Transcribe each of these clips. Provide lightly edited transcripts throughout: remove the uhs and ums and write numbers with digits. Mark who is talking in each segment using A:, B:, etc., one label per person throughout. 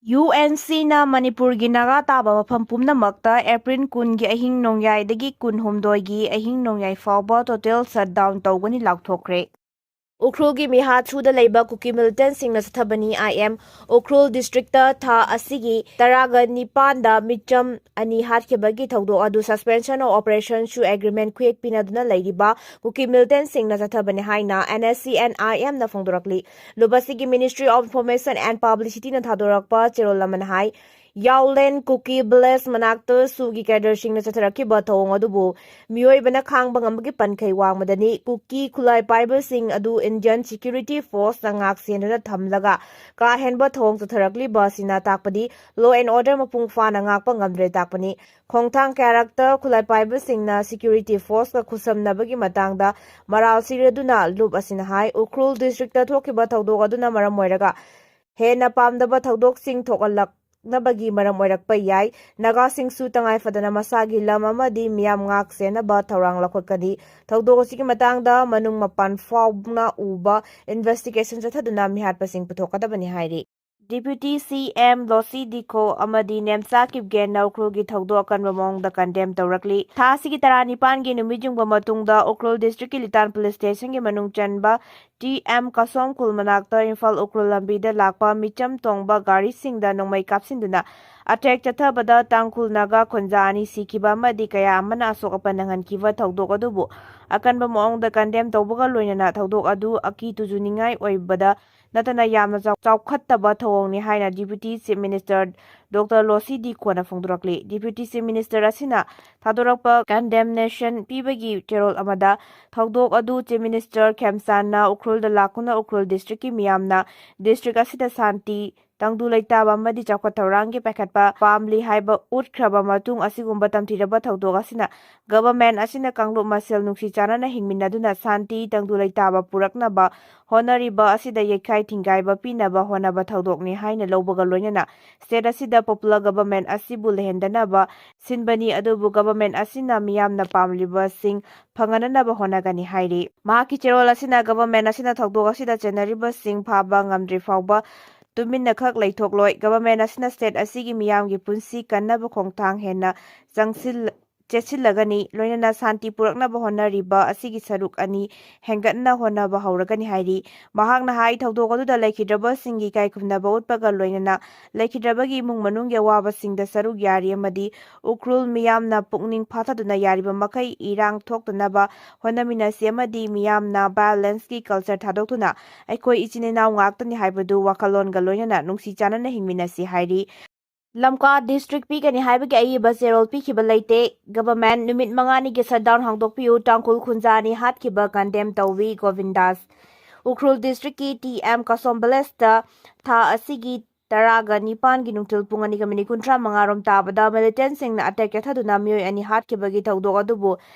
A: UNCꯅ Manipurꯒꯤ ꯅꯥꯒꯥ ꯇꯥꯕ ꯃꯐꯝ ꯄꯨꯝꯅꯃꯛꯇ ꯑꯦꯄ꯭ꯔꯤꯜ 10ꯒꯤ ꯑꯍꯤꯡ ꯅꯣꯡꯌꯥꯏꯗꯒꯤ 18ꯒꯤ ꯑꯍꯤꯡ ꯅꯣꯡꯌꯥꯏ ꯐꯥꯎꯕ ꯇꯣꯇꯦꯜ ꯁꯠꯗꯥꯎꯟ ꯇꯧꯒꯅꯤ ꯂꯥꯎꯊꯣꯛꯈ꯭ꯔꯦ꯫ ꯎꯈ꯭ꯔꯨꯜꯒꯤ ꯃꯤꯍꯥꯠꯁꯨꯗ ꯂꯩꯕ ꯀꯨꯀꯤ ꯃꯤꯂꯤꯇꯦꯟꯠꯁꯤꯡꯅ ꯆꯠꯊꯕꯅꯤ IM ꯎꯈ꯭ꯔꯨꯜ ꯗꯤꯁꯇ꯭ꯔꯤꯛꯇ ꯊꯥ ꯑꯁꯤꯒꯤ 19ꯗ ꯃꯤꯆꯝ 2 ꯍꯥꯠꯈꯤꯕꯒꯤ ꯊꯧꯗꯣꯛ ꯑꯗꯨ ꯁꯁꯄꯦꯟꯁꯟ ꯑꯣꯐ ꯑꯣꯄꯔꯦꯁꯟꯁꯨ ꯑꯦꯒ꯭ꯔꯤꯃꯦꯟꯠ ꯈꯨꯌꯦꯛ ꯄꯤꯅꯗꯨꯅ ꯂꯩꯔꯤꯕ ꯀꯨꯀꯤ ꯃꯤꯂꯤꯇꯦꯟꯠꯁꯤꯡꯅ ꯆꯠꯊꯕꯅꯤ ꯍꯥꯏꯅ NSCN-IMꯅ ꯐꯣꯡꯗꯣꯔꯛꯂꯤ꯫ ꯂꯨꯕꯁꯤꯒꯤ ꯃꯤꯅꯤꯁꯇ꯭ꯔꯤ ꯑꯣꯐ ꯏꯟꯐꯣꯔꯃꯦꯁꯟ ꯑꯦꯟड ꯄꯕ꯭ꯂꯤꯁꯤꯇꯤꯅ ꯊꯥꯗꯣꯔꯛꯄ ꯆꯦꯔꯣꯜ ꯑꯃꯅ ꯍꯥꯏ ꯌꯥꯎꯂꯦꯟ ꯀꯨꯀꯤ ꯚꯤꯂꯦꯖ ꯃꯅꯥꯛꯇ ꯁꯨꯒꯤ ꯀꯦꯗꯔꯁꯤꯡꯅ ꯆꯠꯊꯔꯛꯈꯤꯕ ꯊꯧꯑꯣꯡ ꯑꯗꯨꯕꯨ ꯃꯤꯑꯣꯏꯕꯅ ꯈꯥꯡꯕ ꯉꯝꯕꯒꯤ ꯄꯟꯈꯩ ꯋꯥꯡꯃꯗꯅꯤ꯫ ꯀꯨꯀꯤ ꯈꯨꯠꯂꯥꯏ ꯄꯥꯏꯕꯁꯤꯡ ꯑꯗꯨ ꯏꯟꯗꯤꯌꯟ ꯁꯦꯀ꯭ꯌꯨꯔꯤꯇꯤ ꯐꯣꯔꯁꯅ ꯉꯥꯛ ꯁꯦꯟꯗꯨꯅ ꯊꯝꯂꯒ ꯀꯥ ꯍꯦꯟꯕ ꯊꯧꯑꯣꯡ ꯆꯠꯊꯔꯛꯂꯤꯕ ꯑꯁꯤꯅ ꯇꯥꯛꯄꯗꯤ ꯂꯣ ꯑꯦꯟ ꯑꯣꯔꯗꯔ ꯃꯄꯨꯡ ꯐꯥꯅ ꯉꯥꯛꯄ ꯉꯝꯗ꯭ꯔꯦ ꯇꯥꯛꯄꯅꯤ꯫ ꯈꯣꯡꯊꯥꯡ ꯀꯌꯥꯔꯛꯇ ꯈꯨꯠꯂꯥꯏ ꯄꯥꯏꯕꯁꯤꯡꯅ ꯁꯦꯀ꯭ꯌꯨꯔꯤꯇꯤ ꯐꯣꯔꯁꯀ ꯈꯨꯠꯁꯝꯅꯕꯒꯤ ꯃꯇꯥꯡꯗ ꯃꯔꯥꯜ ꯁꯤꯔꯗꯨꯅ ꯂꯨꯞ ꯑꯁꯤꯅ ꯍꯥꯏ ꯎꯈ꯭ꯔꯨꯜ ꯗꯤꯁꯇ꯭ꯔꯤꯛꯇ ꯊꯣꯛꯈꯤꯕ ꯊꯧꯗꯣꯛ ꯑꯗꯨꯅ ꯃꯔꯝ ꯑꯣꯏꯔꯒ ꯍꯦꯟꯅ ꯄꯥꯝꯗꯕ ꯊꯧꯗꯣꯛꯁꯤꯡ ꯊꯣꯛꯍꯜꯂꯛꯅꯕꯒꯤ ꯃꯔꯝ ꯑꯣꯏꯔꯛꯄ ꯌꯥꯏ꯫ ꯅꯥꯒꯥꯁꯤꯡꯁꯨ ꯇꯉꯥꯏꯐꯗꯅ ꯃꯁꯥꯒꯤ ꯂꯝ ꯑꯃꯗꯤ ꯃꯤꯌꯥꯝ ꯉꯥꯛ ꯁꯦꯟꯅꯕ ꯊꯧꯔꯥꯡ ꯂꯧꯈꯠꯀꯅꯤ꯫ ꯊꯧꯗꯣꯛ ꯑꯁꯤꯒꯤ ꯃꯇꯥꯡꯗ ꯃꯅꯨꯡ ꯃꯄꯥꯟ ꯐꯥꯎꯅ ꯎꯕ ꯏꯟꯚꯦꯁꯇꯤꯒꯦꯁꯟ ꯆꯠꯊꯗꯨꯅ ꯃꯤꯍꯥꯠꯄꯁꯤꯡ ꯄꯨꯊꯣꯛꯀꯗꯕꯅꯤ ꯍꯥꯏꯔꯤ꯫ ꯗꯤꯄ꯭ꯌꯨꯇꯤ CM ꯂꯣꯁꯤꯗꯤꯈꯣ ꯑꯃꯗꯤ ꯅꯦꯝꯆꯥ ꯀꯤꯞꯒꯦꯟꯅ ꯎꯈ꯭ꯔꯨꯜꯒꯤ ꯊꯧꯗꯣꯛ ꯑꯀꯟꯕ ꯃꯑꯣꯡꯗ ꯀꯟꯗꯦꯝ ꯇꯧꯔꯛꯂꯤ꯫ ꯊꯥ ꯑꯁꯤꯒꯤ 19ꯒꯤ ꯅꯨꯃꯤꯠ ꯌꯨꯡꯕ ꯃꯇꯨꯡꯗ ꯎꯈ꯭ꯔꯨꯜ ꯗꯤꯁꯇ꯭ꯔꯤꯛꯀꯤ ꯂꯤꯇꯥꯟ ꯄꯨꯂꯤꯁ ꯁ꯭ꯇꯦꯁꯟꯒꯤ ꯃꯅꯨꯡ ꯆꯟꯕ TM ꯀꯁꯣꯝ ꯈꯨꯜ ꯃꯅꯥꯛꯇ ꯏꯝꯐꯥꯜ ꯎꯈ꯭ꯔꯨꯜ ꯂꯝꯕꯤꯗ ꯂꯥꯛꯄ ꯃꯤꯆꯝ ꯇꯣꯡꯕ ꯒꯥꯔꯤꯁꯤꯡꯗ ꯅꯣꯡꯃꯩ ꯀꯥꯞꯁꯤꯟꯗꯨꯅ ꯑꯇꯦꯛ ꯆꯠꯊꯕꯗ ꯇꯥꯡꯈꯨꯜ ꯅꯥꯒꯥ ꯈꯨꯟꯖꯥ 2 ꯁꯤꯈꯤꯕ ꯑꯃꯗꯤ ꯀꯌꯥ ꯑꯃꯅ ꯑꯁꯣꯛ ꯑꯄꯟ ꯅꯪꯍꯟꯈꯤꯕ ꯊꯧꯗꯣꯛ ꯑꯗꯨꯕꯨ ꯑꯀꯟꯕ ꯃꯑꯣꯡꯗ ꯀꯟꯗꯦꯝ ꯇꯧꯕꯒ ꯂꯣꯏꯅꯅ ꯊꯧꯗꯣꯛ ꯑꯗꯨ ꯑꯀꯤ ꯇꯨꯖꯨꯅꯤꯡꯉꯥꯏ ꯑꯣꯏꯕꯗ ꯅꯠꯇꯅ ꯌꯥꯝꯅ ꯆꯥꯎꯈꯠꯇꯕ ꯊꯧꯑꯣꯡꯅꯤ ꯍꯥꯏꯅ ꯗꯤꯄ꯭ꯌꯨꯇꯤ ꯆꯤꯐ ꯃꯤꯅꯤꯁꯇꯔ ꯗꯣꯛꯇꯔ ꯂꯣꯁꯤꯗꯤꯈꯣꯅ ꯐꯣꯡꯗꯣꯔꯛꯂꯤ꯫ ꯗꯤꯄ꯭ꯌꯨꯇꯤ ꯆꯤꯐ ꯃꯤꯅꯤꯁꯇꯔ ꯑꯁꯤꯅ ꯊꯥꯗꯣꯔꯛꯄ ꯀꯟꯗꯦꯝꯅꯦꯁꯟ ꯄꯤꯕꯒꯤ ꯆꯦꯔꯣꯜ ꯑꯃꯗ ꯊꯧꯗꯣꯛ ꯑꯗꯨ ꯆꯤꯐ ꯃꯤꯅꯤꯁꯇꯔ ꯈꯦꯝꯆꯥꯟꯅ ꯎꯈ꯭ꯔꯨꯜꯗ ꯂꯥꯛꯇꯨꯅ ꯎꯈ꯭ꯔꯨꯜ ꯗꯤꯁꯇ꯭ꯔꯤꯛꯀꯤ ꯃꯤꯌꯥꯝꯅ ꯗꯤꯁꯇ꯭ꯔꯤꯛ ꯑꯁꯤꯗ ꯁꯥꯟꯇꯤ ꯇꯪꯗꯨ ꯂꯩꯇꯥꯕ ꯑꯃꯗꯤ ꯆꯥꯎꯈꯠ ꯊꯧꯔꯥꯡꯒꯤ ꯄꯥꯏꯈꯠꯄ ꯄꯥꯝꯂꯤ ꯍꯥꯏꯕ ꯎꯠꯈ꯭ꯔꯕ ꯃꯇꯨꯡ ꯑꯁꯤꯒꯨꯝꯕ ꯇꯝꯊꯤꯔꯕ ꯊꯧꯗꯣꯛ ꯑꯁꯤꯅ ꯒꯚꯔꯟꯃꯦꯟꯠ ꯑꯁꯤꯅ ꯀꯥꯡꯂꯨꯞ ꯃꯁꯦꯜ ꯅꯨꯡꯁꯤ ꯆꯥꯟꯅꯅ ꯍꯤꯡꯃꯤꯟꯅꯗꯨꯅ ꯁꯥꯟꯇꯤ ꯇꯪꯗꯨ ꯂꯩꯇꯥꯕ ꯄꯨꯔꯛꯅꯕ ꯍꯣꯠꯅꯔꯤꯕ ꯑꯁꯤꯗ ꯌꯩꯈꯥꯏ ꯊꯤꯡꯒꯥꯏꯕ ꯄꯤꯅꯕ ꯍꯣꯠꯅꯕ ꯊꯧꯗꯣꯛꯅꯤ ꯍꯥꯏꯅ ꯂꯧꯕꯒ ꯂꯣꯏꯅꯅ ꯁ꯭ꯇꯦꯠ ꯑꯁꯤꯗ ꯄꯣꯄꯨꯂꯔ ꯒꯚꯔꯟꯃꯦꯟꯠ ꯑꯁꯤꯕꯨ ꯂꯩꯍꯟꯗꯅꯕ ꯁꯤꯟꯕꯅꯤ ꯑꯗꯨꯕꯨ ꯒꯚꯔꯟꯃꯦꯟꯠ ꯑꯁꯤꯅ ꯃꯤꯌꯥꯝꯅ ꯄꯥꯝꯂꯤꯕꯁꯤꯡ ꯐꯪꯍꯟꯅꯕ ꯍꯣꯠꯅꯒꯅꯤ ꯍꯥꯏꯔꯤ꯫ ꯃꯍꯥꯛꯀꯤ ꯆꯦꯔꯣꯜ ꯑꯁꯤꯅ ꯒꯚꯔꯟꯃꯦꯟꯠ ꯑꯁꯤꯅ ꯊꯧꯗꯣꯛ ꯑꯁꯤꯗ ꯆꯦꯟꯅꯔꯤꯕꯁꯤꯡ ꯐꯥꯕ ꯉꯝꯗ꯭ꯔꯤ ꯐꯥꯎꯕ ꯇꯨꯃꯤꯟꯅꯈꯛ ꯂꯩꯊꯣꯛꯂꯣꯏ꯫ ꯒꯚꯔꯟꯃꯦꯟꯠ ꯑꯁꯤꯅ ꯁ꯭ꯇꯦꯠ ꯑꯁꯤꯒꯤ ꯃꯤꯌꯥꯝꯒꯤ ꯄꯨꯟꯁꯤ ꯀꯟꯅꯕ ꯈꯣꯡꯊꯥꯡ ꯍꯦꯟꯅ ꯆꯦꯠꯁꯤꯜꯂꯒꯅꯤ ꯂꯣꯏꯅꯅ ꯁꯥꯟꯇꯤ ꯄꯨꯔꯛꯅꯕ ꯍꯣꯠꯅꯔꯤꯕ ꯑꯁꯤꯒꯤ ꯁꯔꯨꯛ ꯑꯅꯤ ꯍꯦꯟꯒꯠꯅ ꯍꯣꯠꯅꯕ ꯍꯧꯔꯒꯅꯤ ꯍꯥꯏꯔꯤ꯫ ꯃꯍꯥꯛꯅ ꯍꯥꯏ ꯊꯧꯗꯣꯛ ꯑꯗꯨꯗ ꯂꯩꯈꯤꯗ꯭ꯔꯕꯁꯤꯡꯒꯤ ꯏꯀꯥꯏꯈꯨꯝꯅꯕ ꯎꯠꯄꯒ ꯂꯣꯏꯅꯅ ꯂꯩꯈꯤꯗ꯭ꯔꯕꯒꯤ ꯏꯃꯨꯡ ꯃꯅꯨꯡꯒꯤ ꯑꯋꯥꯕꯁꯤꯡꯗ ꯁꯔꯨꯛ ꯌꯥꯔꯤ ꯑꯃꯗꯤ ꯎꯈ꯭ꯔꯨꯜ ꯃꯤꯌꯥꯝꯅ ꯄꯨꯛꯅꯤꯡ ꯐꯥꯊꯗꯨꯅ ꯌꯥꯔꯤꯕ ꯃꯈꯩ ꯏꯔꯥꯡ ꯊꯣꯛꯇꯅꯕ ꯍꯣꯠꯅꯃꯤꯟꯅꯁꯤ ꯑꯃꯗꯤ ꯃꯤꯌꯥꯝꯅ ꯚꯥꯏꯑꯣꯂꯦꯟꯁꯀꯤ ꯀꯜꯆꯔ ꯊꯥꯗꯣꯛꯇꯨꯅ ꯑꯩꯈꯣꯏ ꯏꯆꯤꯟ ꯏꯅꯥꯎ ꯉꯥꯛꯇꯅꯤ ꯍꯥꯏꯕꯗꯨ ꯋꯥꯈꯜꯂꯣꯟꯒ ꯂꯣꯏꯅꯅ ꯅꯨꯡꯁꯤ ꯆꯥꯟꯅꯅ ꯍꯤꯡꯃꯤꯟꯅꯁꯤ ꯍꯥꯏꯔꯤ꯫ ꯂꯝꯀꯥ ꯗꯤꯁꯇ꯭ꯔꯤꯛ ꯄꯤꯒꯅꯤ ꯍꯥꯏꯕꯒꯤ ꯑꯏꯕ ꯆꯦꯔꯣꯜ ꯄꯤꯈꯤꯕ ꯂꯩꯇꯦ꯫ ꯒꯚꯔꯟꯃꯦꯟꯠ ꯅꯨꯃꯤꯠ 5ꯅꯤꯒꯤ ꯁꯠꯗꯥꯎꯟ ꯍꯥꯡꯗꯣꯛꯄꯤꯌꯨ ꯇꯥꯡꯈꯨꯜ ꯈꯨꯟꯖꯥ 2 ꯍꯥꯠꯈꯤꯕ ꯀꯟꯗꯦꯝ ꯇꯧꯏ ꯒꯣꯚꯤꯟꯗꯥꯁ꯫ ꯎꯈ꯭ꯔꯨꯜ ꯗꯤꯁꯇ꯭ꯔꯤꯛꯀꯤ TM ꯀꯁꯣꯝ ꯚꯤꯂꯦꯖꯇ ꯊꯥ ꯑꯁꯤꯒꯤ 19ꯒꯤ ꯅꯨꯡꯊꯤꯜ ꯄꯨꯡ 2:35 ꯔꯣꯝ ꯇꯥꯕꯗ ꯃꯤꯂꯤꯇꯦꯟꯠꯁꯤꯡꯅ ꯑꯇꯦꯛ ꯆꯠꯊꯗꯨꯅ ꯃꯤꯑꯣꯏ 2 ꯍꯥꯠꯈꯤꯕꯒꯤ ꯊꯧꯗꯣꯛ ꯑꯗꯨꯕꯨ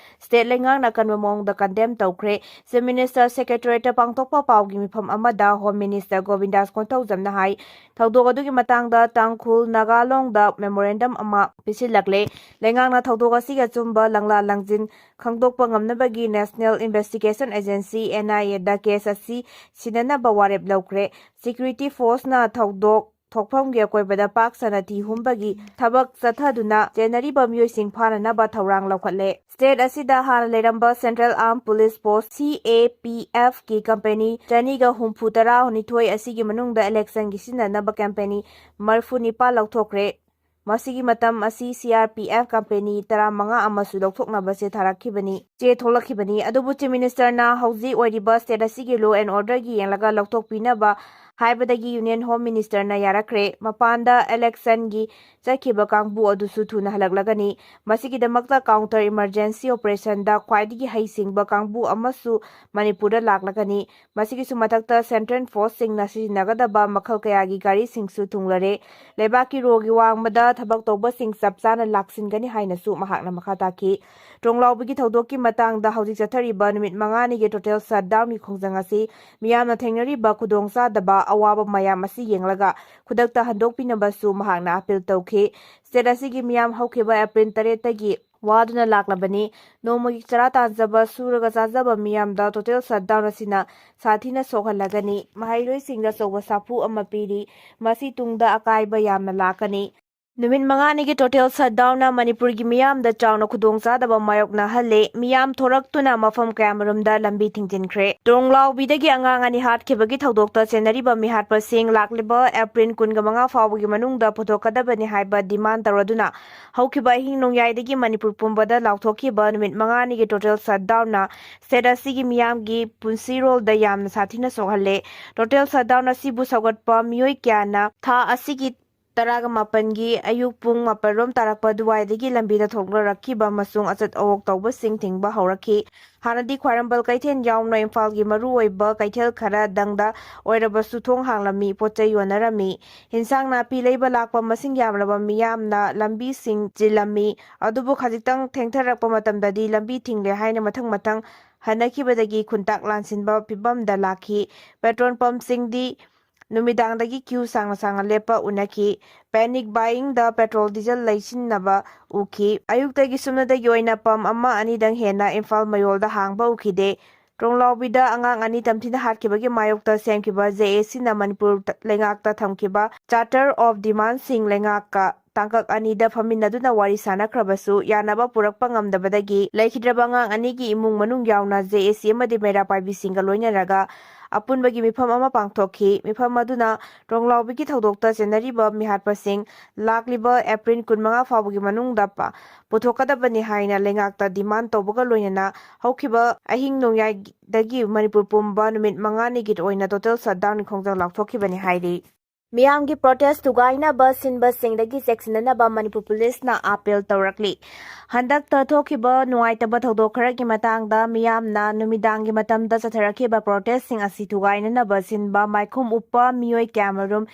A: ꯁ꯭ꯇꯦꯠ ꯂꯩꯉꯥꯛꯅ ꯑꯀꯟꯕ ꯃꯑꯣꯡꯗ ꯀꯟꯗꯦꯝ ꯇꯧꯈ꯭ꯔꯦ꯫ ꯆꯤꯐ ꯃꯤꯅꯤꯁꯇꯔ ꯁꯦꯀ꯭ꯔꯦꯇꯔꯤꯌꯦꯠꯇ ꯄꯥꯡꯊꯣꯛꯄ ꯄꯥꯎꯒꯤ ꯃꯤꯐꯝ ꯑꯃꯗ ꯍꯣꯝ ꯃꯤꯅꯤꯁꯇꯔ ꯒꯣꯚꯤꯟꯗꯥꯁ ꯀꯣꯟꯊꯧꯖꯝꯅ ꯍꯥꯏ ꯊꯧꯗꯣꯛ ꯑꯗꯨꯒꯤ ꯃꯇꯥꯡꯗ ꯇꯥꯡꯈꯨꯜ ꯅꯥꯒꯥꯂꯣꯡꯗ ꯃꯦꯃꯣꯔꯦꯟꯗꯝ ꯑꯃ ꯄꯤꯁꯤꯜꯂꯛꯂꯦ꯫ ꯂꯩꯉꯥꯛꯅ ꯊꯧꯗꯣꯛ ꯑꯁꯤꯒꯤ ꯑꯆꯨꯝꯕ ꯂꯪꯂꯥ ꯂꯪꯖꯤꯟ ꯈꯪꯗꯣꯛꯄ ꯉꯝꯅꯕꯒꯤ ꯅꯦꯁꯅꯦꯜ ꯏꯟꯚꯦꯁꯇꯤꯒꯦꯁꯟ ꯑꯦꯖꯦꯟꯁꯤ NIAꯗ ꯀꯦꯁ ꯑꯁꯤ ꯁꯤꯟꯅꯅꯕ ꯋꯥꯔꯦꯞ ꯂꯧꯈ꯭ꯔꯦ꯫ ꯁꯦꯀ꯭ꯌꯨꯔꯤꯇꯤ ꯐꯣꯔꯁꯅ ꯊꯧꯗꯣꯛ ꯊꯣꯛꯐꯝꯒꯤ ꯑꯀꯣꯏꯕꯗ ꯄꯥꯛ ꯁꯟꯅ ꯊꯤ ꯍꯨꯝꯕꯒꯤ ꯊꯕꯛ ꯆꯠꯊꯗꯨꯅ ꯆꯦꯟꯅꯔꯤꯕ ꯃꯤꯑꯣꯏꯁꯤꯡ ꯐꯥꯅꯅꯕ ꯊꯧꯔꯥꯡ ꯂꯧꯈꯠꯂꯦ꯫ ꯁ꯭ꯇꯦꯠ ꯑꯁꯤꯗ ꯍꯥꯟꯅ ꯂꯩꯔꯝꯕ ꯁꯦꯟꯇ꯭ꯔꯦꯜ ꯑꯥꯔꯝ ꯄꯨꯂꯤꯁ ꯐꯣꯔꯁ CAPFꯀꯤ ꯀꯝꯄꯦꯅꯤ 239 ꯑꯁꯤꯒꯤ ꯃꯅꯨꯡꯗ ꯏꯂꯦꯛꯁꯟꯒꯤ ꯁꯤꯖꯤꯟꯅꯅꯕ ꯀꯝꯄꯦꯅꯤ 39 ꯂꯧꯊꯣꯛꯈ꯭ꯔꯦ꯫ ꯃꯁꯤꯒꯤ ꯃꯇꯝ ꯑꯁꯤ CRPF ꯀꯝꯄꯦꯅꯤ 15 ꯑꯃꯁꯨ ꯂꯧꯊꯣꯛꯅꯕ ꯆꯦ ꯊꯣꯛꯂꯛꯈꯤꯕꯅꯤ ꯑꯗꯨꯕꯨ ꯆꯤꯐ ꯃꯤꯅꯤꯁꯇꯔꯅ ꯍꯧꯖꯤꯛ ꯑꯣꯏꯔꯤꯕ ꯁ꯭ꯇꯦꯠ ꯑꯁꯤꯒꯤ ꯂꯣ ꯑꯦꯟ ꯑꯣꯔꯗꯔꯒꯤ ꯌꯦꯡꯂꯒ ꯂꯧꯊꯣꯛꯄꯤꯅꯕ ꯍꯥꯏꯕꯗꯒꯤ ꯌꯨꯅꯤꯌꯟ ꯍꯣꯝ ꯃꯤꯅꯤꯁꯇꯔꯅ ꯌꯥꯔꯛꯈ꯭ꯔꯦ꯫ ꯃꯄꯥꯟꯗ ꯏꯂꯦꯛꯁꯟꯒꯤ ꯆꯠꯈꯤꯕ ꯀꯥꯡꯕꯨ ꯑꯗꯨꯁꯨ ꯊꯨꯅ ꯍꯜꯂꯛꯂꯒꯅꯤ꯫ ꯃꯁꯤꯒꯤꯗꯃꯛꯇ ꯀꯥꯎꯟꯇꯔ ꯏꯃꯔꯖꯦꯟꯁꯤ ꯑꯣꯄꯔꯦꯁꯟꯗ ꯈ꯭ꯋꯥꯏꯗꯒꯤ ꯍꯩꯁꯤꯡꯕ ꯀꯥꯡꯕꯨ ꯑꯃꯁꯨ ꯃꯅꯤꯄꯨꯔꯗ ꯂꯥꯛꯂꯒꯅꯤ꯫ ꯃꯁꯤꯒꯤꯁꯨ ꯃꯊꯛꯇ ꯁꯦꯟꯇ꯭ꯔꯦꯜ ꯐꯣꯔꯁꯁꯤꯡꯅ ꯁꯤꯖꯤꯟꯅꯒꯗꯕ ꯃꯈꯜ ꯀꯌꯥꯒꯤ ꯒꯥꯔꯤꯁꯤꯡꯁꯨ ꯊꯨꯡꯂꯔꯦ꯫ ꯂꯩꯕꯥꯛꯀꯤ ꯔꯣꯒꯤ ꯋꯥꯡꯃꯗ ꯊꯕꯛ ꯇꯧꯕꯁꯤꯡ ꯆꯞ ꯆꯥꯅ ꯂꯥꯛꯁꯤꯟꯒꯅꯤ ꯍꯥꯏꯅꯁꯨ ꯃꯍꯥꯛꯅ ꯃꯈꯥ ꯇꯥꯈꯤ꯫ ꯇ꯭ꯔꯣꯡꯂꯥꯎꯕꯤꯒꯤ ꯊꯧꯗꯣꯛꯀꯤ ꯃꯇꯥꯡꯗ ꯍꯧꯖꯤꯛ ꯆꯠꯊꯔꯤꯕ ꯅꯨꯃꯤꯠ 5ꯅꯤꯒꯤ ꯇꯣꯇꯦꯜ ꯁꯠꯗꯥꯎꯟꯒꯤ ꯈꯣꯡꯖꯪ ꯑꯁꯤ ꯃꯤꯌꯥꯝꯅ ꯊꯦꯡꯅꯔꯤꯕ ꯈꯨꯗꯣꯡꯆꯥꯗꯕ ꯑꯋꯥꯕ ꯃꯌꯥꯝ ꯑꯁꯤ ꯌꯦꯡꯂꯒ ꯈꯨꯗꯛꯇ ꯍꯟꯗꯣꯛꯄꯤꯅꯕꯁꯨ ꯃꯍꯥꯛꯅ ꯑꯄꯤꯜ ꯇꯧꯈꯤ꯫ ꯁ꯭ꯇꯦꯠ ꯑꯁꯤꯒꯤ ꯃꯤꯌꯥꯝ ꯍꯧꯈꯤꯕ ꯑꯦꯄ꯭ꯔꯤꯜ 8ꯇꯒꯤ ꯋꯥꯗꯨꯅ ꯂꯥꯛꯂꯕꯅꯤ꯫ ꯅꯣꯡꯃꯒꯤ ꯆꯔꯥ ꯇꯥꯟꯖꯕ ꯁꯨꯔꯒ ꯆꯥꯖꯕ ꯃꯤꯌꯥꯝꯗ ꯇꯣꯇꯦꯜ ꯁꯠꯗꯥꯎꯟ ꯑꯁꯤꯅ ꯁꯥꯊꯤꯅ ꯁꯣꯛꯍꯜꯂꯒꯅꯤ꯫ ꯃꯍꯩꯔꯣꯏꯁꯤꯡꯗ ꯑꯆꯧꯕ ꯁꯥꯐꯨ ꯑꯃ ꯄꯤꯔꯤ꯫ ꯃꯁꯤ ꯇꯨꯡꯗ ꯑꯀꯥꯏꯕ ꯌꯥꯝꯅ ꯂꯥꯛꯀꯅꯤ꯫ ꯅꯨꯃꯤꯠ 5ꯅꯤꯒꯤ ꯇꯣꯇꯦꯜ ꯁꯠꯗꯥꯎꯟꯅ ꯃꯅꯤꯄꯨꯔꯒꯤ ꯃꯤꯌꯥꯝꯗ ꯆꯥꯎꯅ ꯈꯨꯗꯣꯡꯆꯥꯗꯕ ꯃꯥꯌꯣꯛꯅꯍꯜꯂꯦ꯫ ꯃꯤꯌꯥꯝ ꯊꯣꯔꯛꯇꯨꯅ ꯃꯐꯝ ꯀꯌꯥꯃꯔꯨꯝꯗ ꯂꯝꯕꯤ ꯊꯤꯡꯖꯤꯟꯈ꯭ꯔꯦ꯫ ꯇꯣꯡꯂꯥꯎꯕꯤꯗꯒꯤ ꯑꯉꯥꯡ 2 ꯍꯥꯠꯈꯤꯕꯒꯤ ꯊꯧꯗꯣꯛꯇ ꯆꯦꯟꯅꯔꯤꯕ ꯃꯤꯍꯥꯠꯄꯁꯤꯡ ꯂꯥꯛꯂꯤꯕ ꯑꯦꯄ꯭ꯔꯤꯜ 15 ꯐꯥꯎꯕꯒꯤ ꯃꯅꯨꯡꯗ ꯄꯨꯊꯣꯛꯀꯗꯕꯅꯤ ꯍꯥꯏꯕ ꯗꯤꯃꯥꯟꯗ ꯇꯧꯔꯗꯨꯅ ꯍꯧꯈꯤꯕ ꯑꯍꯤꯡ ꯅꯣꯡꯌꯥꯏꯗꯒꯤ ꯃꯅꯤꯄꯨꯔ ꯄꯨꯝꯕꯗ ꯂꯥꯎꯊꯣꯛꯈꯤꯕ ꯅꯨꯃꯤꯠ 5ꯅꯤꯒꯤ ꯇꯣꯇꯦꯜ ꯁꯠꯗꯥꯎꯟꯅ ꯁ꯭ꯇꯦꯠ ꯑꯁꯤꯒꯤ ꯃꯤꯌꯥꯝꯒꯤ ꯄꯨꯟꯁꯤꯔꯣꯜꯗ ꯌꯥꯝꯅ ꯁꯥꯊꯤꯅ ꯁꯣꯛꯍꯜꯂꯦ꯫ ꯇꯣꯇꯦꯜ ꯁꯠꯗꯥꯎꯟ ꯑꯁꯤꯕꯨ ꯁꯧꯒꯠꯄ ꯃꯤꯑꯣꯏ ꯀꯌꯥꯅ ꯊꯥ ꯑꯁꯤꯒꯤ 18ꯒꯤ ꯑꯌꯨꯛ ꯄꯨꯡ 4 ꯇꯥꯔꯛꯄ ꯑꯗꯨꯋꯥꯏꯗꯒꯤ ꯂꯝꯕꯤꯗ ꯊꯣꯛꯅꯔꯛꯈꯤꯕ ꯑꯃꯁꯨꯡ ꯑꯆꯠ ꯑꯋꯣꯛ ꯇꯧꯕꯁꯤꯡ ꯊꯤꯡꯕ ꯍꯧꯔꯛꯈꯤ꯫ ꯍꯥꯟꯅꯗꯤ ꯈ꯭ꯋꯥꯏꯔꯝꯕꯟ ꯀꯩꯊꯦꯜ ꯌꯥꯎꯅ ꯏꯝꯐꯥꯜꯒꯤ ꯃꯔꯨꯑꯣꯏꯕ ꯀꯩꯊꯦꯜ ꯈꯔꯗꯪꯗ ꯑꯣꯏꯔꯕꯁꯨ ꯊꯣꯡ ꯍꯥꯡꯂꯝꯃꯤ, ꯄꯣꯠꯆꯩ ꯌꯣꯟꯅꯔꯝꯃꯤ꯫ ꯍꯤꯟꯁꯥꯡ ꯅꯥꯄꯤ ꯂꯩꯕ ꯂꯥꯛꯄ ꯃꯁꯤꯡ ꯌꯥꯝꯂꯕ ꯃꯤꯌꯥꯝꯅ ꯂꯝꯕꯤꯁꯤꯡ ꯆꯤꯜꯂꯝꯃꯤ꯫ ꯑꯗꯨꯕꯨ ꯈꯖꯤꯛꯇꯪ ꯊꯦꯡꯊꯔꯛꯄ ꯃꯇꯝꯗꯗꯤ ꯂꯝꯕꯤ ꯊꯤꯡꯂꯦ ꯍꯥꯏꯅ ꯃꯊꯪ ꯍꯟꯅꯈꯤꯕꯗꯒꯤ ꯈꯨꯟꯇꯥꯛ ꯂꯥꯟꯁꯤꯟꯕ ꯐꯤꯚꯝꯗ ꯂꯥꯛꯈꯤ꯫ ꯄꯦꯇ꯭ꯔꯣꯜ ꯄꯝꯞꯁꯤꯡꯗꯤ ꯅꯨꯃꯤꯗꯥꯡꯗꯒꯤ ꯀ꯭ꯌꯨ ꯁꯥꯡꯅ ꯂꯦꯞꯄ ꯎꯅꯈꯤ꯫ ꯄꯦꯅꯤꯛ ꯕꯥꯏꯌꯤꯡꯗ ꯄꯦꯇ꯭ꯔꯣꯜ ꯗꯤꯖꯜ ꯂꯩꯁꯤꯟꯅꯕ ꯎꯈꯤ꯫ ꯑꯌꯨꯛꯇꯒꯤ ꯁꯨꯞꯅꯗꯒꯤ ꯑꯣꯏꯅ ꯄꯝꯞ 1-2ꯗꯪ ꯍꯦꯟꯅ ꯏꯝꯐꯥꯜ ꯃꯌꯣꯜꯗ ꯍꯥꯡꯕ ꯎꯈꯤꯗꯦ꯫ ꯇꯣꯡꯂꯥꯎꯕꯤꯗ ꯑꯉꯥꯡ 2 ꯇꯝꯊꯤꯅ ꯍꯥꯠꯈꯤꯕꯒꯤ ꯃꯥꯌꯣꯛꯇ ꯁꯦꯝꯈꯤꯕ ꯖꯦꯑꯦꯁꯤꯅ ꯃꯅꯤꯄꯨꯔ ꯂꯩꯉꯥꯛꯇ ꯊꯝꯈꯤꯕ ꯆꯥꯔꯇꯔ ꯑꯣꯐ ꯗꯤꯃꯥꯟꯗꯁꯤꯡ ꯂꯩꯉꯥꯛꯀ ꯇꯥꯡꯀꯛ 2ꯗ ꯐꯝꯃꯤꯟꯅꯗꯨꯅ ꯋꯥꯔꯤ ꯁꯥꯅꯈ꯭ꯔꯕꯁꯨ ꯌꯥꯅꯕ ꯄꯨꯔꯛꯄ ꯉꯝꯗꯕꯗꯒꯤ ꯂꯩꯈꯤꯗ꯭ꯔꯕ ꯑꯉꯥꯡ 2ꯒꯤ ꯏꯃꯨꯡ ꯃꯅꯨꯡ ꯌꯥꯎꯅ ꯖꯦꯑꯦꯁꯤ ꯑꯃꯗꯤ ꯃꯩꯔꯥ ꯄꯥꯏꯕꯤꯁꯤꯡꯒ ꯂꯣꯏꯅꯔꯒ ꯑꯄꯨꯟꯕꯒꯤ ꯃꯤꯐꯝ ꯑꯃ ꯄꯥꯡꯊꯣꯛꯈꯤ꯫ ꯃꯤꯐꯝ ꯑꯗꯨꯅ ꯇꯣꯡꯂꯥꯎꯕꯤꯒꯤ ꯊꯧꯗꯣꯛꯇ ꯆꯦꯟꯅꯔꯤꯕ ꯃꯤꯍꯥꯠꯄꯁꯤꯡ ꯂꯥꯛꯂꯤꯕ ꯑꯦꯄ꯭ꯔꯤꯜ 15 ꯐꯥꯎꯕꯒꯤ ꯃꯅꯨꯡꯗ ꯄꯨꯊꯣꯛꯀꯗꯕꯅꯤ ꯍꯥꯏꯅ ꯂꯩꯉꯥꯛꯇ ꯗꯤꯃꯥꯟꯗ ꯇꯧꯕꯒ ꯂꯣꯏꯅꯅ ꯍꯧꯈꯤꯕ ꯑꯍꯤꯡ ꯅꯣꯡꯌꯥꯏꯗꯒꯤ ꯃꯅꯤꯄꯨꯔ ꯄꯨꯝꯕ ꯅꯨꯃꯤꯠ 5ꯅꯤꯒꯤ ꯑꯣꯏꯅ ꯇꯣꯇꯦꯜ ꯁꯠꯗꯥꯎꯟꯒꯤ ꯈꯣꯡꯖꯪ ꯂꯥꯎꯊꯣꯛꯈꯤꯕꯅꯤ ꯍꯥꯏꯔꯤ꯫ ꯃꯤꯌꯥꯝꯒꯤ ꯄ꯭ꯔꯣꯇꯦꯁ ꯊꯨꯒꯥꯏꯅꯕ ꯁꯤꯟꯕꯁꯤꯡꯗꯒꯤ ꯆꯦꯛꯁꯤꯟꯅꯅꯕ ꯃꯅꯤꯄꯨꯔ ꯄꯨꯂꯤꯁꯅ ꯑꯥꯄꯤꯜ ꯇꯧꯔꯛꯂꯤ꯫ ꯍꯟꯗꯛꯇ ꯊꯣꯛꯈꯤꯕ ꯅꯨꯡꯉꯥꯏꯇꯕ ꯊꯧꯗꯣꯛ ꯈꯔꯒꯤ ꯃꯇꯥꯡꯗ ꯃꯤꯌꯥꯝꯅ ꯅꯨꯃꯤꯗꯥꯡꯒꯤ ꯃꯇꯝꯗ ꯆꯠꯊꯔꯛꯈꯤꯕ ꯄ꯭ꯔꯣꯇꯦꯁꯁꯤꯡ ꯑꯁꯤ ꯊꯨꯒꯥꯏꯅꯅꯕ ꯁꯤꯟꯕ ꯃꯥꯏꯈꯨꯝ ꯎꯞꯄ ꯃꯤꯑꯣꯏ ꯀꯌꯥꯃꯔꯨꯝ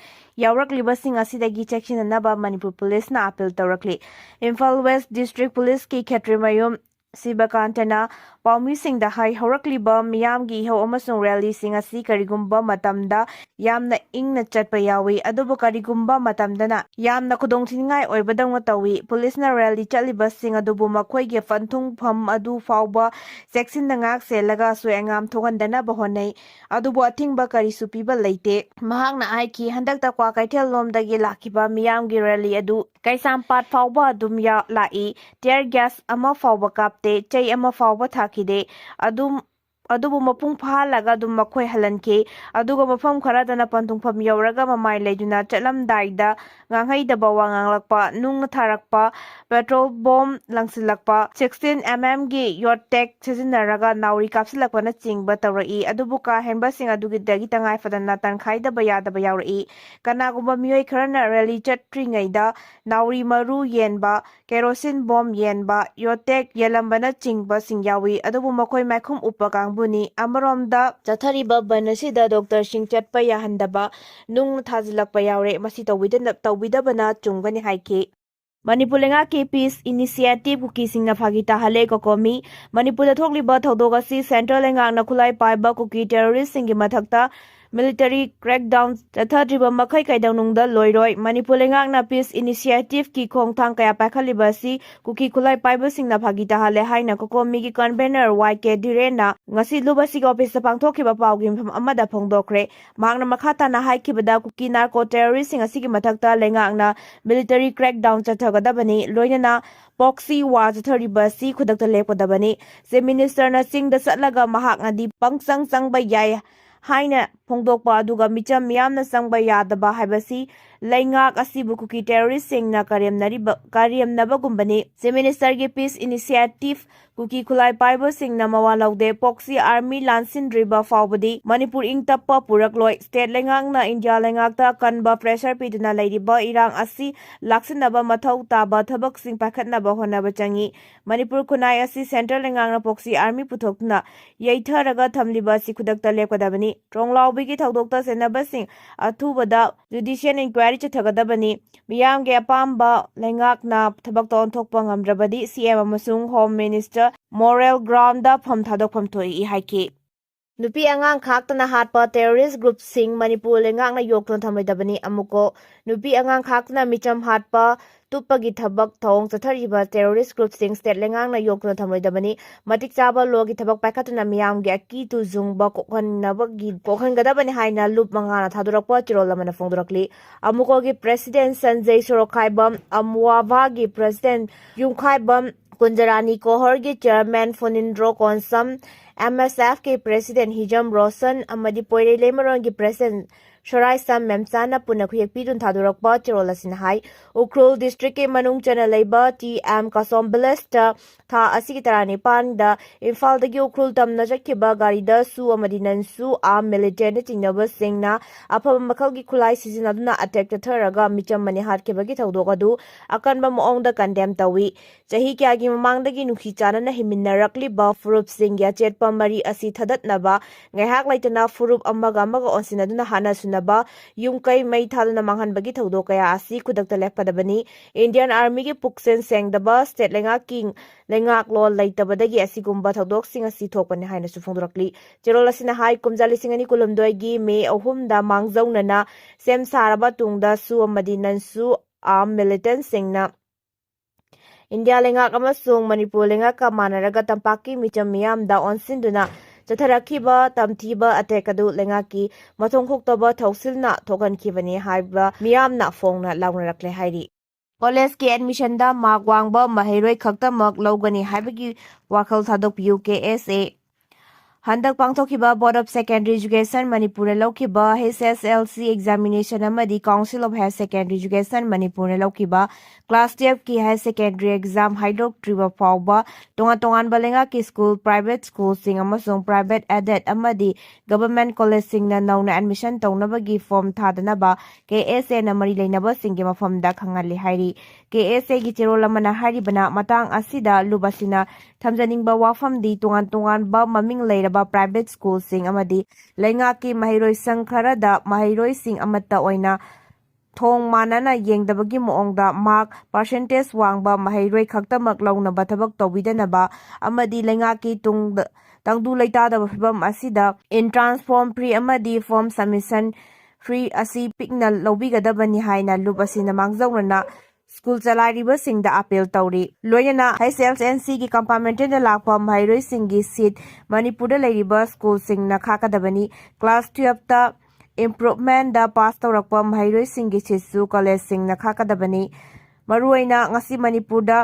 A: ꯌꯥꯎꯔꯛꯂꯤꯕꯁꯤꯡ ꯑꯁꯤꯗꯒꯤ ꯆꯦꯛꯁꯤꯟꯅꯅꯕ ꯃꯅꯤꯄꯨꯔ ꯄꯨꯂꯤꯁꯅ ꯑꯥꯄꯤꯜ ꯇꯧꯔꯛꯂꯤ꯫ ꯏꯝꯐꯥꯜ ꯋꯦꯁꯠ ꯗꯤꯁꯇ꯭ꯔꯤꯛ ꯄꯨꯂꯤꯁꯀꯤ ꯈꯦꯇ꯭ꯔꯤꯃꯌꯨꯝ ꯁꯤꯕꯀꯥꯟꯇꯅ ꯄꯥꯎꯃꯤꯁꯤꯡꯗ ꯍꯥꯏ ꯍꯧꯔꯛꯂꯤꯕ ꯃꯤꯌꯥꯝꯒꯤ ꯏꯍꯧ ꯑꯃꯁꯨꯡ ꯔꯦꯂꯤꯁꯤꯡ ꯑꯁꯤ ꯀꯔꯤꯒꯨꯝꯕ ꯃꯇꯝꯗ ꯌꯥꯝꯅ ꯏꯪꯅ ꯆꯠꯄ ꯌꯥꯎꯏ, ꯑꯗꯨꯕꯨ ꯀꯔꯤꯒꯨꯝꯕ ꯃꯇꯝꯗꯅ ꯌꯥꯝꯅ ꯈꯨꯗꯣꯡꯊꯤꯅꯤꯡꯉꯥꯏ ꯑꯣꯏꯕꯗꯧꯅ ꯇꯧꯏ꯫ ꯄꯨꯂꯤꯁꯅ ꯔꯦꯂꯤ ꯆꯠꯂꯤꯕꯁꯤꯡ ꯑꯗꯨꯕꯨ ꯃꯈꯣꯏꯒꯤ ꯄꯟꯊꯨꯡꯐꯝ ꯑꯗꯨ ꯐꯥꯎꯕ ꯆꯦꯛꯁꯤꯟꯅ ꯉꯥꯛ-ꯁꯦꯜꯂꯒ ꯑꯁꯣꯏ-ꯑꯉꯥꯝ ꯊꯣꯛꯍꯟꯗꯅꯕ ꯍꯣꯠꯅꯩ, ꯑꯗꯨꯕꯨ ꯑꯊꯤꯡꯕ ꯀꯔꯤꯁꯨ ꯄꯤꯕ ꯂꯩꯇꯦ꯫ ꯃꯍꯥꯛꯅ ꯍꯥꯏꯈꯤ, ꯍꯟꯗꯛꯇ ꯀ꯭ꯋꯥꯀꯩꯊꯦꯜꯂꯣꯝꯗꯒꯤ ꯂꯥꯛꯈꯤꯕ ꯃꯤꯌꯥꯝꯒꯤ ꯔꯦꯂꯤ ꯑꯗꯨ ꯀꯩꯁꯥꯝꯄꯥꯠ ꯐꯥꯎꯕ ꯑꯗꯨꯝ ꯂꯥꯛꯏ꯫ ꯇꯤꯌꯔ ꯒ꯭ꯌꯥꯁ ꯑꯃ ꯐꯥꯎꯕ ꯀꯥꯞꯇꯦ, ꯆꯩ ꯑꯃ ꯐꯥꯎꯕ ꯊꯥꯈꯤꯗꯦ꯫ ꯑꯗꯨꯕꯨ ꯃꯄꯨꯡ ꯐꯥꯍꯜꯂꯒ ꯑꯗꯨꯝ ꯃꯈꯣꯏ ꯍꯜꯍꯟꯈꯤ꯫ ꯑꯗꯨꯒ ꯃꯐꯝ ꯈꯔꯗꯅ ꯄꯟꯊꯨꯡꯐꯝ ꯌꯧꯔꯒ ꯃꯃꯥꯏ ꯂꯩꯗꯨꯅ ꯆꯠꯂꯝꯗꯥꯏꯗ ꯉꯥꯡꯍꯩꯗꯕ ꯋꯥ ꯉꯥꯡꯂꯛꯄ, ꯅꯨꯡ ꯊꯥꯔꯛꯄ, ꯄꯦꯇ꯭ꯔꯣꯜ ꯕꯣꯝ ꯂꯪꯁꯤꯜꯂꯛꯄ, 16mm ꯌꯣꯠꯇꯦꯛ ꯁꯤꯖꯤꯟꯅꯔꯒ ꯅꯥꯎꯔꯤ ꯀꯥꯞꯁꯤꯜꯂꯛꯄꯅꯆꯤꯡꯕ ꯇꯧꯔꯛꯏ꯫ ꯑꯗꯨꯕꯨ ꯀꯥ ꯍꯦꯟꯕꯁꯤꯡ ꯑꯗꯨꯗꯒꯤ ꯇꯉꯥꯏꯐꯗꯅ ꯇꯟꯈꯥꯏꯗꯕ ꯌꯥꯗꯕ ꯌꯥꯎꯔꯛꯏ꯫ ꯀꯅꯥꯒꯨꯝꯕ ꯃꯤꯑꯣꯏ ꯈꯔꯅ ꯔꯦꯂꯤ ꯆꯠꯇ꯭ꯔꯤꯉꯩꯗ ꯅꯥꯎꯔꯤ ꯃꯔꯨ ꯌꯦꯟꯕ, ꯀꯦꯔꯣꯁꯤꯟ ꯕꯣꯝ ꯌꯦꯟꯕ, ꯌꯣꯠꯇꯦꯛ ꯌꯦꯜꯂꯝꯕꯅꯆꯤꯡꯕꯁꯤꯡ ꯌꯥꯎꯏ, ꯑꯗꯨꯕꯨ ꯃꯈꯣꯏ ꯃꯥꯏꯈꯨꯝ ꯎꯞꯄ ꯀꯥꯡꯕꯨꯅꯤ꯫ ꯑꯃꯔꯣꯝꯗ ꯆꯠꯊꯔꯤꯕ ꯕꯟꯗ ꯑꯁꯤꯗ ꯗꯣꯛꯇꯔꯁꯤꯡ ꯆꯠꯄ ꯌꯥꯍꯟꯗꯕ, ꯅꯨꯡꯅ ꯊꯥꯖꯤꯜꯂꯛꯄ ꯌꯥꯎꯔꯦ꯫ ꯃꯁꯤ ꯇꯧꯕꯤꯗꯕꯅ ꯆꯨꯝꯒꯅꯤ ꯍꯥꯏꯈꯤ꯫ ꯃꯅꯤꯄꯨꯔ ꯂꯩꯉꯥꯛꯀꯤ ꯄꯤꯁ ꯏꯅꯤꯁꯤꯌꯦꯇꯤꯚ ꯀꯨꯀꯤꯁꯤꯡꯅ ꯐꯥꯒꯤ ꯇꯥꯍꯜꯂꯦ꯫ ꯀꯣꯀꯣꯃꯤ ꯃꯅꯤꯄꯨꯔꯗ ꯊꯣꯛꯂꯤꯕ ꯊꯧꯗꯣꯛ ꯑꯁꯤ ꯁꯦꯟꯇ꯭ꯔꯦꯜ ꯂꯩꯉꯥꯛꯅ ꯈꯨꯠꯂꯥꯏ ꯄꯥꯏꯕ ꯀꯨꯀꯤ ꯇꯦꯔꯣꯔꯤꯁꯁꯤꯡꯒꯤ ꯃꯊꯛꯇ ꯃꯤꯂꯤꯇꯔꯤ ꯀ꯭ꯔꯦꯛꯗꯥꯎꯟ ꯆꯠꯊꯗ꯭ꯔꯤꯕ ꯃꯈꯩ ꯀꯩꯗꯧꯅꯨꯡꯗ ꯂꯣꯏꯔꯣꯏ꯫ ꯃꯅꯤꯄꯨꯔ ꯂꯩꯉꯥꯛꯅ ꯄꯤꯁ ꯏꯅꯤꯁꯤꯌꯦꯇꯤꯚꯀꯤ ꯈꯣꯡꯊꯥꯡ ꯀꯌా ꯄꯥꯏꯈꯠꯂꯤꯕ ꯑꯁꯤ ꯀꯨꯀꯤ ꯈꯨꯠꯂꯥꯏ ꯄꯥꯏꯕꯁꯤꯡꯅ ꯐꯥꯒꯤ ꯇꯥꯍꯜꯂꯦ ꯍꯥꯏꯅ ꯀꯣꯀꯣꯃꯤꯒꯤ ꯀꯟꯚꯦꯅꯔ ꯋꯥꯏ.ꯀꯦ. ꯙꯤꯔꯦꯟꯅ ꯉꯁꯤ ꯂꯨꯕꯁꯤꯒꯤ ꯑꯣꯐꯤꯁꯇ ꯄꯥꯡꯊꯣꯛꯈꯤꯕ ꯄꯥꯎꯒꯤ ꯃꯤꯐꯝ ꯑꯃꯗ ꯐꯣꯡꯗꯣꯛꯈ꯭ꯔꯦ꯫ ꯃꯍꯥꯛꯅ ꯃꯈꯥ ꯇꯥꯅ ꯍꯥꯏꯈꯤꯕꯗ ꯀꯨꯀꯤ ꯅꯥꯔꯀꯣ ꯇꯦꯔꯣꯔꯤꯁꯁꯤꯡ ꯑꯁꯤꯒꯤ ꯃꯊꯛꯇ ꯂꯩꯉꯥꯛꯅ ꯃꯤꯂꯤꯇꯔꯤ ꯀ꯭ꯔꯦꯛꯗꯥꯎꯟ ꯆꯠꯊꯒꯗꯕꯅꯤ, ꯂꯣꯏꯅꯅ ꯄꯣꯛꯁꯤ ꯋꯥꯔ ꯆꯠꯊꯔꯤꯕ ꯑꯁꯤ ꯈꯨꯗꯛꯇ ꯂꯦꯞꯀꯗꯕꯅꯤ꯫ ꯆꯤꯐ ꯃꯤꯅꯤꯁꯇꯔꯅ ꯆꯤꯡꯗ ꯆꯠꯂꯒ ꯃꯍꯥꯛꯅꯗꯤ ꯄꯪꯆꯪ-ꯆꯪꯕ ꯌꯥꯏ ꯍꯥꯏꯅ ꯐꯣꯡꯗꯣꯛꯄ ꯑꯗꯨꯒ ꯃꯤꯆꯝ ꯃꯤꯌꯥꯝꯅ ꯆꯪꯕ ꯌꯥꯗꯕ ꯍꯥꯏꯕꯁꯤ ꯂꯩꯉꯥꯛ ꯑꯁꯤꯕꯨ ꯀꯨꯀꯤ ꯇꯦꯔꯣꯔꯤꯁꯁꯤꯡꯅ ꯀꯔꯦꯝꯅꯕꯒꯨꯝꯕꯅꯤ꯫ ꯆꯤꯐ ꯃꯤꯅꯤꯁꯇꯔꯒꯤ ꯄꯤꯁ ꯏꯅꯤꯁꯤꯌꯦꯇꯤꯚ ꯀꯨꯀꯤ ꯈꯨꯠꯂꯥꯏ ꯄꯥꯏꯕꯁꯤꯡꯅ ꯃꯋꯥ ꯂꯧꯗꯦ꯫ ꯄꯣꯛꯁꯤ ꯑꯥꯔꯃꯤ ꯂꯥꯟꯁꯤꯟꯗ꯭ꯔꯤꯕ ꯐꯥꯎꯕꯗꯤ ꯃꯅꯤꯄꯨꯔ ꯏꯪ-ꯇꯞꯄ ꯄꯨꯔꯛꯂꯣꯏ꯫ ꯁ꯭ꯇꯦꯠ ꯂꯩꯉꯥꯛꯅ ꯏꯟꯗꯤꯌꯥ ꯂꯩꯉꯥꯛꯇ ꯑꯀꯟꯕ ꯄ꯭ꯔꯦꯁꯔ ꯄꯤꯗꯨꯅ ꯂꯩꯔꯤꯕ ꯏꯔꯥꯡ ꯑꯁꯤ ꯂꯥꯛꯁꯤꯟꯅꯕ ꯃꯊꯧ ꯇꯥꯕ ꯊꯕꯛꯁꯤꯡ ꯄꯥꯏꯈꯠꯅꯕ ꯍꯣꯠꯅꯕ ꯆꯪꯏ꯫ ꯃꯅꯤꯄꯨꯔ ꯈꯨꯟꯅꯥꯏ ꯑꯁꯤ ꯁꯦꯟꯇ꯭ꯔꯦꯜ ꯂꯩꯉꯥꯛꯅ ꯄꯣꯛꯁꯤ ꯑꯥꯔꯃꯤ ꯄꯨꯊꯣꯛꯇꯨꯅ ꯌꯩꯊꯔꯒ ꯊꯝꯂꯤꯕ ꯑꯁꯤ ꯈꯨꯗꯛꯇ ꯂꯦꯞꯀꯗꯕꯅꯤ꯫ ꯇꯣꯡꯂꯥꯎꯕꯤꯒꯤ ꯊꯧꯗꯣꯛꯇ ꯆꯦꯟꯅꯕꯁꯤꯡ ꯑꯊꯨꯕꯗ ꯖꯨꯗꯤꯁꯤꯌꯦꯜ ꯏꯟꯀ꯭ꯋꯥꯏꯔꯤ ꯆꯠꯊꯒꯗꯕꯅꯤ꯫ ꯃꯤꯌꯥꯝꯒꯤ ꯑꯄꯥꯝꯕ ꯂꯩꯉꯥꯛꯅ ꯊꯕꯛꯇ ꯑꯣꯟꯊꯣꯛꯄ ꯉꯝꯗ꯭ꯔꯕꯗꯤ ꯁꯤ.ꯑꯦꯝ ꯑꯃꯁꯨꯡ ꯍꯣꯝ ꯃꯤꯅꯤꯁꯇꯔ ꯃꯣꯔꯦꯜ ꯒ꯭ꯔꯥꯎꯟꯗ ꯐꯝ ꯊꯥꯗꯣꯛꯐꯝ ꯊꯣꯛꯏ ꯍꯥꯏꯈꯤ꯫ Nupi angang khaktana hatpa terrorist group sing Manipur lengak na yoktona thamloidabani amuko nupi angang khaktana micham hatpa tupagi thabak thong chathariba terrorist group sing state lengak na yoktona thamloidabani matik chaba logi thabak paikhatuna miyam ge aki tu jungba kokhangadabani haina loop mangana thadurakpa chirolamana phongdurakli amuko gi president Sanjay Sorokhaibam amwava gi president Yungkhaibam Kunjarani Kohor gi chairman Fonindro Konsam MSF के president Hijam Roshan अमदी पोइरे लेमरों की president शराय सम मेमचाना पुनः खुयक पीदुन थादुरकबा चिरोल असिन हाई उख्रुल डिस्ट्रिक्ट के मनुंग चना लेबा TM कासोम बिलेस्ट था असि की तरह नेपाल दा इम्फाल दगी उख्रुल तमना चक्किबा गारीदा सु अमदी नंसु आम मिलिटेंट चिंगनबा सिंगना अफब makhlgi खुलाई सिजिनादुना अटैक तथरगा मिचम मनि हाटकेबगी थौदोगदु अकनबा मोंगदा कंडेम तवी चाही क्यागी ममांगदगी नुखी चानना हिमिन्नरकलिबा फुरुप सिंग या चेटपा मरी असि थदतनबा ngaiak laitana furup amaga onsinaduna hana sunaba yumkai mai thalna manghanbagi thaudo kaya asi khudakta leppadabani Indian Army gi puksen sengdaba state lengak lol laitabadagi asigumba thaudok sing asi thokpani haina su phongdurakli cherol asina hai kumjali singani kulumdoi gi me ahum da mangjaunana sem saraba tungda su amadi nansu arm militant singna India lengak amasung Manipur lengak ka manaraga tampaki micham miyam da onsinduna चथरखिबा तमथिबा अटेकदु लेंगाकी मथों खोक्तबा थौसिलना थोगनखिबनी हाइबा मियामना फोंगना लाउनरकले हाइरी कॉलेज के एडमिशन दा मार्क वांगबा महैरोय खक्तमक लौगनी हाइबगी वाखल थादोकपियु KSA हंदक पांगथोखिबा board of secondary education Manipur लौखिबा HSLC एग्जामिनेशन अमदी council of higher secondary education Manipur लौखिबा क्लास 12 की हायर सेकेंडरी एग्जाम हाइडोक्ट्रिबा फाउबा तोंगा बलेंगा की स्कूल प्राइवेट स्कूल सिंग अमसोंग प्राइवेट एडेड अमदी गवर्नमेंट कॉलेज सिंगना नौना एडमिशन तौनबगी फॉर्म थादनबा KSA न मरी लेनबा सिंगे मफमदा खंगली हाइरी KSA की चिरोल अमना हारिबना मतंग असिदा लुबसिना थमजनिंगबा वाफम दी तोंगान बा ममिंग लेरबा प्राइवेट स्कूल सिंग अमदी लेंगा की महिरोय संखरदा महिरोय सिंग अमत्ता ओइना थोंग मानना येंगदबगी मोंगदा मार्क परसेंटेज वांगबा महिरोय खक्तमक लौनबा थबक तौबिदनबा अमदी लेंगा की तंगदु लेतादबा फिबम असिदा एंट्रांस फॉर्म प्री अमदी फॉर्म सबमिशन फ्री असि पिकना लौबिगदबनी हाइना लुप असिना मांगजौनना स्कूल चलाइरिबा सिंगदा अपील तौरी लोयना HSLC की कंपार्टमेंटेड लाखपा महिरोय सिंगी सीट मणिपुर लेरिबा स्कूल सिंगना खाकदबनी क्लास 12 ता इम्प्रूवमेंट दा पास तौरकपा महिरोय सिंगी सीटसु कॉलेज सिंगना खाकदबनी मरुओइना ngasi मणिपुर दा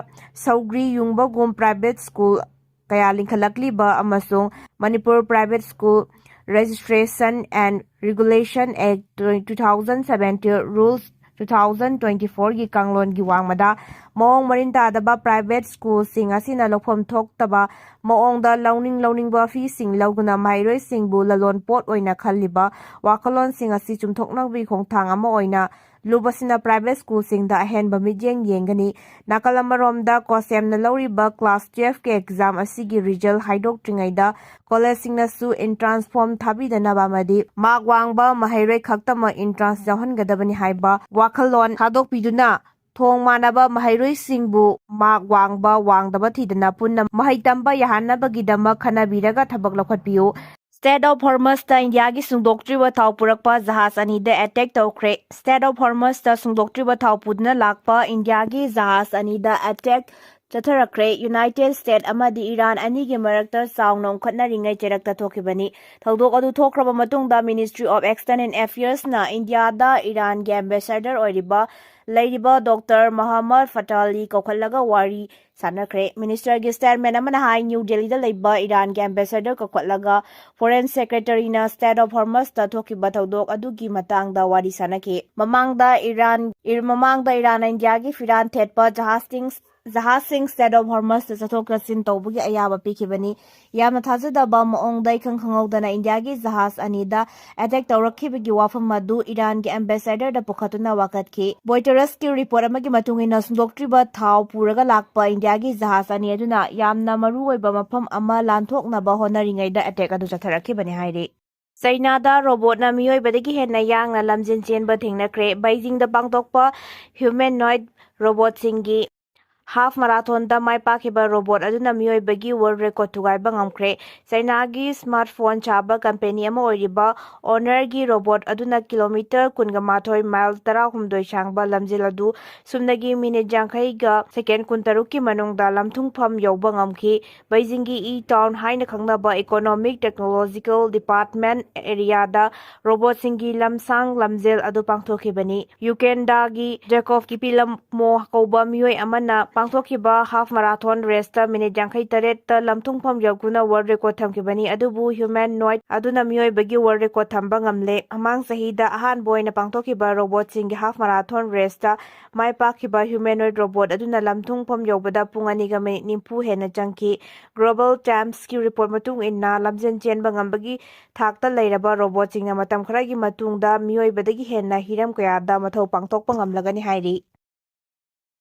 A: सौग्री युंगबगुम प्राइवेट स्कूल कया लिंखलकलिबा अमसों Manipur private school Registration and Regulation Act 2017 Rules 2024 की कांगलोन की वांगमदा मोंग मरिंता दबा प्राइवेट स्कूल सिंग असिना लोफम थोक्तबा मोंग दा लौनिंग बा फी सिंग लौगुना माइरोय सिंग बु ललोन पोट ओइना खल्लिबा वाखलोन सिंग असि चुमथोकनबी खोंथांग अमा ओइना लुबसिना प्राइवेट स्कूल सिंग दा अहेन बमिजेंग येंगनी नाकलमरोम दा कोसेम न लौरिबा क्लास 12 के एग्जाम असि की रिजल्ट हाइडोक्ट्रिंगैदा कॉलेज सिंग नसु एंट्रांस फॉर्म थाबिदनबा मदी मार्क वांगबा महिरोय खक्तम एंट्रांस जहनगदबनी हाइबा वाखलोन थादोकपिदुना थोंग मानबा महिरोय सिंगबु मार्क वांगबा वांगदबा थिदना पुन्ना महितंबा याहनबगीदमा खनाबिरगा थबक लखटपियो स्टेट ऑफ हॉर्मस ता इंडिया की सुंदोक्ट्रिबा थाव पुरकपा जहाज अनीदे अटैक तौख्रे स्टेट ऑफ हॉर्मस ता सुंदोक्ट्रिबा थाव पुदना लाकपा इंडिया की जहाज अनीदा अटैक चथरक्रे यूनाइटेड स्टेट अमदी ईरान अनी के मरक्ता साउंग खतनरिंगै चेरक्ता थोखिबनी थौदोक अदु थोख्रबा मतुंगदा मिनिस्ट्री ऑफ एक्सटर्नल अफेयर्स ना इंडिया दा ईरान के एम्बेसडर ओइरिबा लेरिबा डॉक्टर मोहम्मद फटाली कौखलगा वारी सानखरे मिनिस्टर के स्टेटमेंट अमना हाई न्यू दिल्ली दा लेबा ईरान के एम्बेसडर कौखलगा फॉरेन सेक्रेटरी ना स्टेट ऑफ हॉर्मस ता थोखिबा थौदोक अदुगी मतंगदा वारी सानखे ममांगदा ईरान इंडिया की फिरान थेटपा जहाज सिंह स्टेट ऑफ हॉर्मस चथोक चसिन तौबगी अयाबा पीखिबनी यामना थाजदबा मोंगदा खंगखंगौदना इंडिया की जहाज अनीदा अटैक तौरखिबगी वाफम मदु ईरान के एम्बेसडर दा पुखतुना वाकतखे बॉयटरस की रिपोर्ट अमगी मतुंगिना सुंदोक्ट्रिबा थाव पुरगा लाकपा इंडिया की जहाज अनी अदुना यामना मरु ओइबा मफम अमा लांथोकनबा होनरिंगैदा अटैक अदु चथरखिबनी हाइरे चाइनादा रोबोटना मियोइबदगी हेना यांगना लमजिन चेनबा थेंगनख्रे बीजिंगदा पांगतोकपा ह्यूमैनॉइड रोबोट सिंगी हाफ माराथोन दा माई पाखिबा रोबोट अदुना मियोइबगी वर्ल्ड रेकॉर्ड थुगाइबा ngamkre चाइनागी स्मार्टफोन चाबा कंपनी अमा ओइरिबा ओनरगी रोबोट अदुना किलोमीटर 18 माइल 13 चांगबा लमजिल अदु सुमनगी मिनिट यांखैगा सेकेंड 13 की मनुंगदा लमथुंगफम यौबा ngamki बेजिंगी ई टाउन हाइना खंगनाबा इकोनॉमिक टेक्नोलॉजिकल डिपार्टमेंट एरियादा रोबोट सिंगी लमसांग लमजिल अदु पांगथोखिबनी यूकेंडागी जेकॉफ किपिलम मो कौबा मियोइ अमना पांगथोखिबा हाफ मैराथन रेस मिनिट 58 लमथुंगफम यौगुना वर्ल्ड रेकॉर्ड थमखिबनी अदुबु ह्यूमन नॉइड अदुना मियोइबगी वर्ल्ड रेकॉर्ड थंबा ngamle अमांग सहीदा अहान बोइना पांगथोखिबा रोबोट सिंगी हाफ मैराथन रेस माई पाखिबा ह्यूमनॉइड रोबोट अदुना लमथुंगफम यौबदा पुंग 2 मिनिट 90 हेना चंकी ग्लोबल टाइम्स की रिपोर्ट मतुंग इन्ना लमजन चेनबा ngamबगी थाकता लेरबा रोबोट सिंगना मतम खरागी मतुंगदा मियोइबदगी हेना हिरम कयादा मथौ पांगथोकपा ngamलगनी हाइरी।